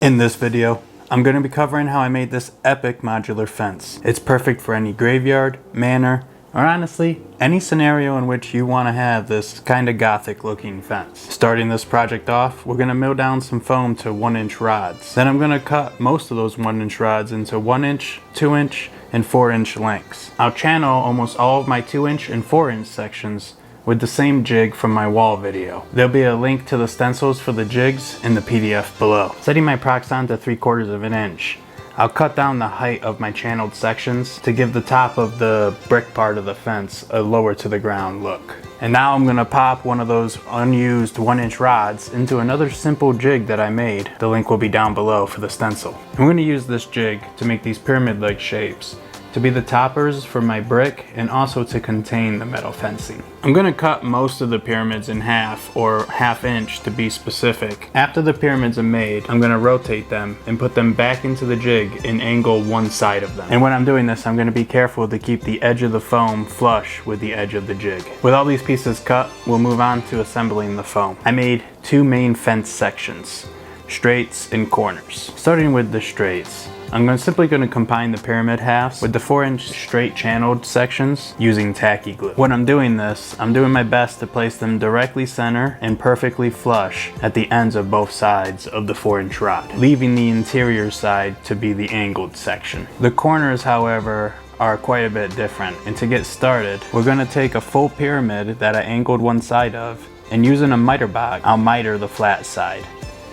In this video, I'm going to be covering how I made this epic modular fence. It's perfect for any graveyard, manor, or honestly, any scenario in which you want to have this kind of gothic looking fence. Starting this project off, we're going to mill down some foam to 1-inch rods. Then I'm going to cut most of those 1-inch rods into 1-inch, 2-inch, and 4-inch lengths. I'll channel almost all of my 2-inch and 4-inch sections with the same jig from my wall video. There'll be a link to the stencils for the jigs in the PDF below. Setting my proxon to 3/4 of an inch. I'll cut down the height of my channeled sections to give the top of the brick part of the fence a lower to the ground look. And now I'm gonna pop one of those unused 1-inch rods into another simple jig that I made. The link will be down below for the stencil. I'm gonna use this jig to make these pyramid-like shapes, to be the toppers for my brick and also to contain the metal fencing. I'm gonna cut most of the pyramids in half, or 1/2 inch to be specific. After the pyramids are made, I'm gonna rotate them and put them back into the jig and angle one side of them. And when I'm doing this, I'm gonna be careful to keep the edge of the foam flush with the edge of the jig. With all these pieces cut, we'll move on to assembling the foam. I made 2 main fence sections, straights and corners. Starting with the straights, I'm simply going to combine the pyramid halves with the 4-inch straight channeled sections using tacky glue. When I'm doing this, I'm doing my best to place them directly center and perfectly flush at the ends of both sides of the 4-inch rod, leaving the interior side to be the angled section. The corners, however, are quite a bit different, and to get started, we're going to take a full pyramid that I angled one side of, and using a miter box, I'll miter the flat side.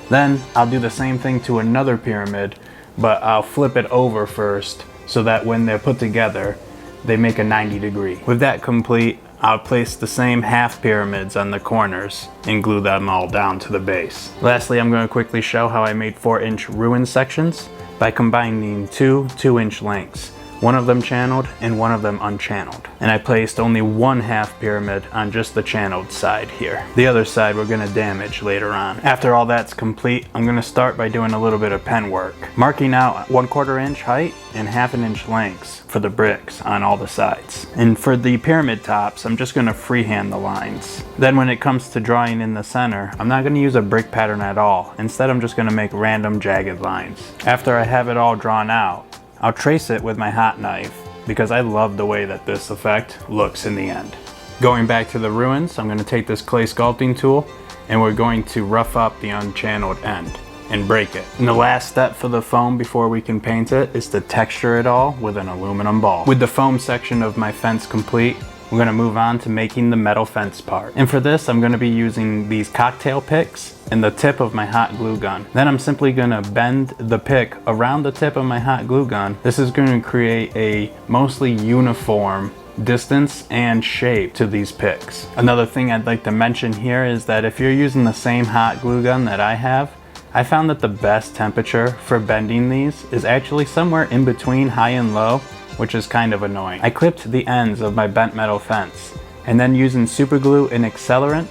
Then I'll do the same thing to another pyramid, but I'll flip it over first so that when they're put together, they make a 90-degree. With that complete, I'll place the same half pyramids on the corners and glue them all down to the base. Lastly, I'm going to quickly show how I made 4-inch ruin sections by combining 2 2-inch lengths. One of them channeled and one of them unchanneled. And I placed only 1/2 pyramid on just the channeled side here. The other side we're gonna damage later on. After all that's complete, I'm gonna start by doing a little bit of pen work. Marking out 1/4 inch height and 1/2 inch lengths for the bricks on all the sides. And for the pyramid tops, I'm just gonna freehand the lines. Then when it comes to drawing in the center, I'm not gonna use a brick pattern at all. Instead, I'm just gonna make random jagged lines. After I have it all drawn out, I'll trace it with my hot knife because I love the way that this effect looks in the end. Going back to the ruins, I'm going to take this clay sculpting tool and we're going to rough up the unchanneled end and break it. And the last step for the foam before we can paint it is to texture it all with an aluminum ball. With the foam section of my fence complete, we're going to move on to making the metal fence part. And for this, I'm going to be using these cocktail picks and the tip of my hot glue gun. Then I'm simply going to bend the pick around the tip of my hot glue gun. This is going to create a mostly uniform distance and shape to these picks. Another thing I'd like to mention here is that if you're using the same hot glue gun that I have, I found that the best temperature for bending these is actually somewhere in between high and low, which is kind of annoying. I clipped the ends of my bent metal fence, and then using super glue and accelerant,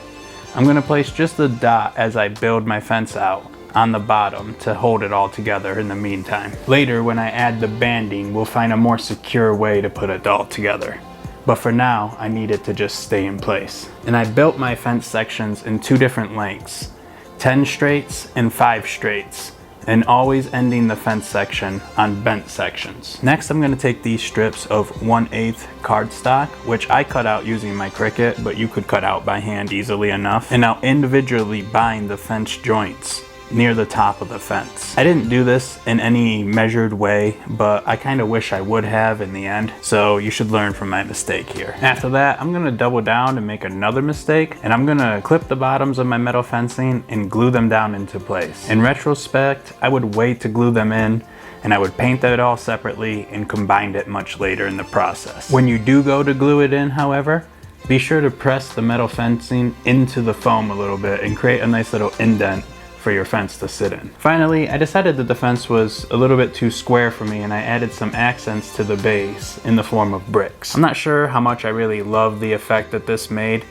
I'm gonna place just a dot as I build my fence out on the bottom to hold it all together in the meantime. Later, when I add the banding, we'll find a more secure way to put it all together. But for now, I need it to just stay in place. And I built my fence sections in 2 different lengths, 10 straights and 5 straights, and always ending the fence section on bent sections. Next, I'm gonna take these strips of 1/8 cardstock, which I cut out using my Cricut, but you could cut out by hand easily enough, and I'll individually bind the fence joints near the top of the fence. I didn't do this in any measured way, but I kind of wish I would have in the end, so you should learn from my mistake here. After that, I'm gonna double down and make another mistake, and I'm gonna clip the bottoms of my metal fencing and glue them down into place. In retrospect, I would wait to glue them in, and I would paint it all separately and combine it much later in the process. When you do go to glue it in, however, be sure to press the metal fencing into the foam a little bit and create a nice little indent for your fence to sit in. Finally, I decided that the fence was a little bit too square for me, and I added some accents to the base in the form of bricks. I'm not sure how much I really love the effect that this made,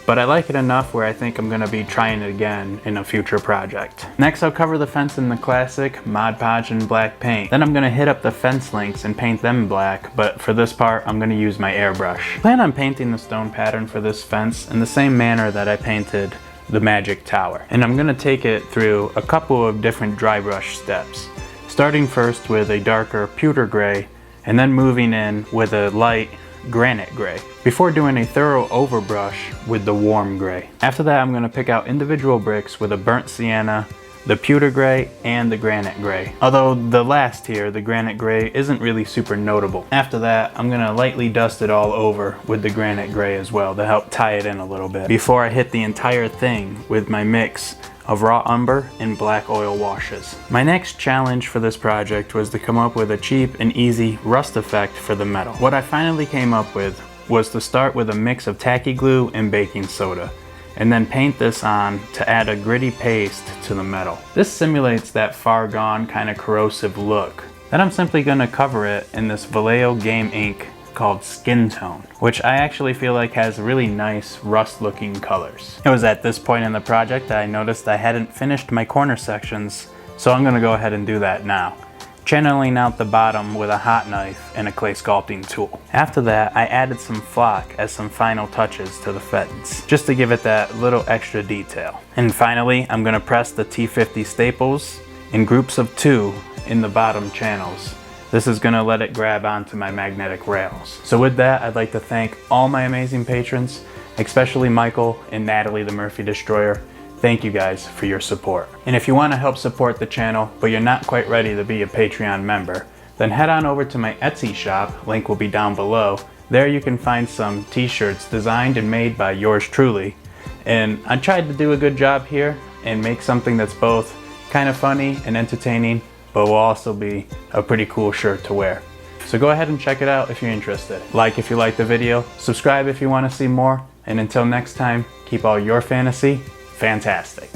but I like it enough where I think I'm gonna be trying it again in a future project. Next, I'll cover the fence in the classic Mod Podge and black paint. Then I'm gonna hit up the fence links and paint them black, but for this part, I'm gonna use my airbrush. I plan on painting the stone pattern for this fence in the same manner that I painted the magic tower. And I'm gonna take it through a couple of different dry brush steps. Starting first with a darker pewter gray, and then moving in with a light granite gray, before doing a thorough overbrush with the warm gray. After that, I'm gonna pick out individual bricks with a burnt sienna, the pewter gray, and the granite gray. Although the last here, the granite gray, isn't really super notable. After that, I'm gonna lightly dust it all over with the granite gray as well to help tie it in a little bit, before I hit the entire thing with my mix of raw umber and black oil washes. My next challenge for this project was to come up with a cheap and easy rust effect for the metal. What I finally came up with was to start with a mix of tacky glue and baking soda, and then paint this on to add a gritty paste to the metal. This simulates that far gone kind of corrosive look. Then I'm simply gonna cover it in this Vallejo game ink called Skin Tone, which I actually feel like has really nice rust looking colors. It was at this point in the project that I noticed I hadn't finished my corner sections, so I'm gonna go ahead and do that now, channeling out the bottom with a hot knife and a clay sculpting tool. After that, I added some flock as some final touches to the fence, just to give it that little extra detail. And finally, I'm gonna press the T50 staples in groups of 2 in the bottom channels. This is gonna let it grab onto my magnetic rails. So with that, I'd like to thank all my amazing patrons, especially Michael and Natalie the Murphy Destroyer. Thank you guys for your support. And if you want to help support the channel, but you're not quite ready to be a Patreon member, then head on over to my Etsy shop, link will be down below. There you can find some t-shirts designed and made by yours truly. And I tried to do a good job here and make something that's both kind of funny and entertaining, but will also be a pretty cool shirt to wear. So go ahead and check it out if you're interested. Like if you liked the video, subscribe if you want to see more, and until next time, keep all your fantasy fantastic.